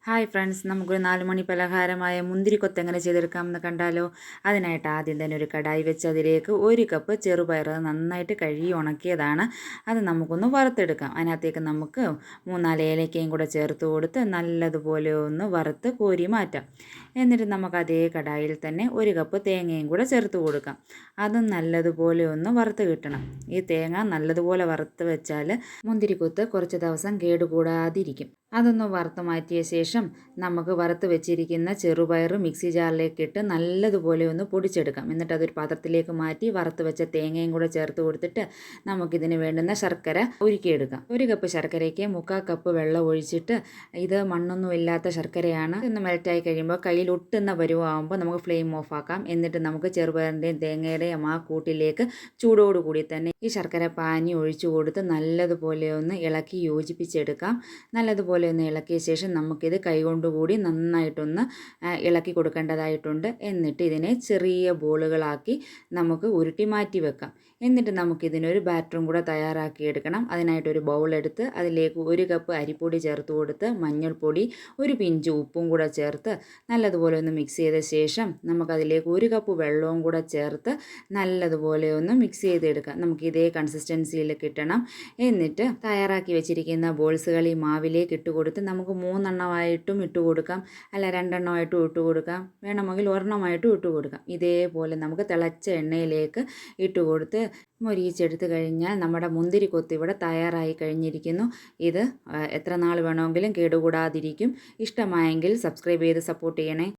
Hi friends, നമുക്കൊരു 4 മണി പലഹാരമായ മുന്തിരിക്കൊത്ത് എങ്ങനെ ചെയ്തെടുക്കാമെന്ന് കണ്ടാലോ. അതിനായിട്ട് ആദ്യം തന്നെ ഒരു കടായി വെച്ച് അതിലേക്ക് 1 കപ്പ് ചെറുപയർ നന്നായിട്ട് കഴുകി ഉണക്കിയതാണ്. അത് നമുക്കൊന്ന് വറുത്തെടുക്കാം. അതിനകത്തേക്ക് നമുക്ക് 3-4 ഏലക്കയും കൂടെ ചേർത്ത് കൊടുത്ത് നല്ലതുപോലെ ഒന്ന് വറുത്ത് കോരി മാറ്റാം. എന്നിട്ട് നമുക്ക് അതേ കടായിൽ തന്നെ 1 കപ്പ് തേങ്ങയും കൂടെ ചേർത്ത് കൊടുക്കാം. അതും നല്ലതുപോലെ ഒന്ന് വറുത്ത് കിട്ടണം. ഈ തേങ്ങ നല്ലതുപോലെ വറുത്ത് വെച്ചാൽ മുന്തിരിക്കൊത്ത് കുറച്ച് ദിവസം കേടുകൂടാതിരിക്കും. അതൊന്ന് വറുത്ത് മാറ്റിയ ശേഷം നമുക്ക് വറുത്ത് വെച്ചിരിക്കുന്ന ചെറുപയർ മിക്സി ജാറിലേക്ക് ഇട്ട് നല്ലതുപോലെ ഒന്ന് പൊടിച്ചെടുക്കാം. എന്നിട്ട് അതൊരു പാത്രത്തിലേക്ക് മാറ്റി വറുത്ത് വെച്ച തേങ്ങയും കൂടെ ചേർത്ത് കൊടുത്തിട്ട് നമുക്കിതിന് വേണ്ടുന്ന ശർക്കര ഉരുക്കിയെടുക്കാം. 1 കപ്പ് ശർക്കരയ്ക്ക് 3/4 കപ്പ് വെള്ളം ഒഴിച്ചിട്ട്, ഇത് മണ്ണൊന്നും ഇല്ലാത്ത ശർക്കരയാണ്. ഒന്ന് മെൽറ്റായി കഴിയുമ്പോൾ കയ്യിൽ ഒട്ടുന്ന പരുവമാകുമ്പോൾ നമുക്ക് ഫ്ലെയിം ഓഫ് ആക്കാം. എന്നിട്ട് നമുക്ക് ചെറുപയറിൻ്റെയും തേങ്ങയുടെയും ആ കൂട്ടിലേക്ക് ചൂടോടുകൂടി തന്നെ ഈ ശർക്കര പാനി ഒഴിച്ചു കൊടുത്ത് നല്ലതുപോലെ ഒന്ന് ഇളക്കി യോജിപ്പിച്ചെടുക്കാം. നല്ലതുപോലെ ഒന്ന് ഇളക്കിയ ശേഷം നമുക്കിത് കൈകൊണ്ടുകൂടി നന്നായിട്ടൊന്ന് ഇളക്കി കൊടുക്കേണ്ടതായിട്ടുണ്ട്. എന്നിട്ട് ഇതിനെ ചെറിയ ബോളുകളാക്കി നമുക്ക് ഉരുട്ടി മാറ്റി വെക്കാം. എന്നിട്ട് നമുക്കിതിനൊരു ബാറ്ററും കൂടെ തയ്യാറാക്കിയെടുക്കണം. അതിനായിട്ടൊരു ബൗളെടുത്ത് അതിലേക്ക് 1 കപ്പ് അരിപ്പൊടി ചേർത്ത് കൊടുത്ത് മഞ്ഞൾപ്പൊടി, ഒരു പിഞ്ച് ഉപ്പും കൂടെ ചേർത്ത് നല്ലതുപോലെ ഒന്ന് മിക്സ് ചെയ്ത ശേഷം നമുക്കതിലേക്ക് 1 കപ്പ് വെള്ളവും കൂടെ ചേർത്ത് നല്ലതുപോലെ ഒന്ന് മിക്സ് ചെയ്തെടുക്കാം. നമുക്ക് ഇതേ കൺസിസ്റ്റൻസിയിൽ കിട്ടണം. എന്നിട്ട് തയ്യാറാക്കി വെച്ചിരിക്കുന്ന ബോൾസുകൾ ഈ മാവിലേക്ക് ഇട്ട് കൊടുത്ത് നമുക്ക് 3 എണ്ണമായിട്ടും ഇട്ട് കൊടുക്കാം, അല്ല 2 എണ്ണമായിട്ടും ഇട്ട് കൊടുക്കാം, വേണമെങ്കിൽ 1 എണ്ണമായിട്ടും ഇട്ട് കൊടുക്കാം. ഇതേപോലെ നമുക്ക് തിളച്ച എണ്ണയിലേക്ക് ഇട്ട് കൊടുത്ത് മൊരിയിച്ചെടുത്ത് കഴിഞ്ഞാൽ നമ്മുടെ മുന്തിരിക്കൊത്ത് ഇവിടെ തയ്യാറായി കഴിഞ്ഞിരിക്കുന്നു. ഇത് എത്ര നാൾ വേണമെങ്കിലും കേടുകൂടാതിരിക്കും. ഇഷ്ടമായെങ്കിൽ സബ്സ്ക്രൈബ് ചെയ്ത് സപ്പോർട്ട് ചെയ്യണേ.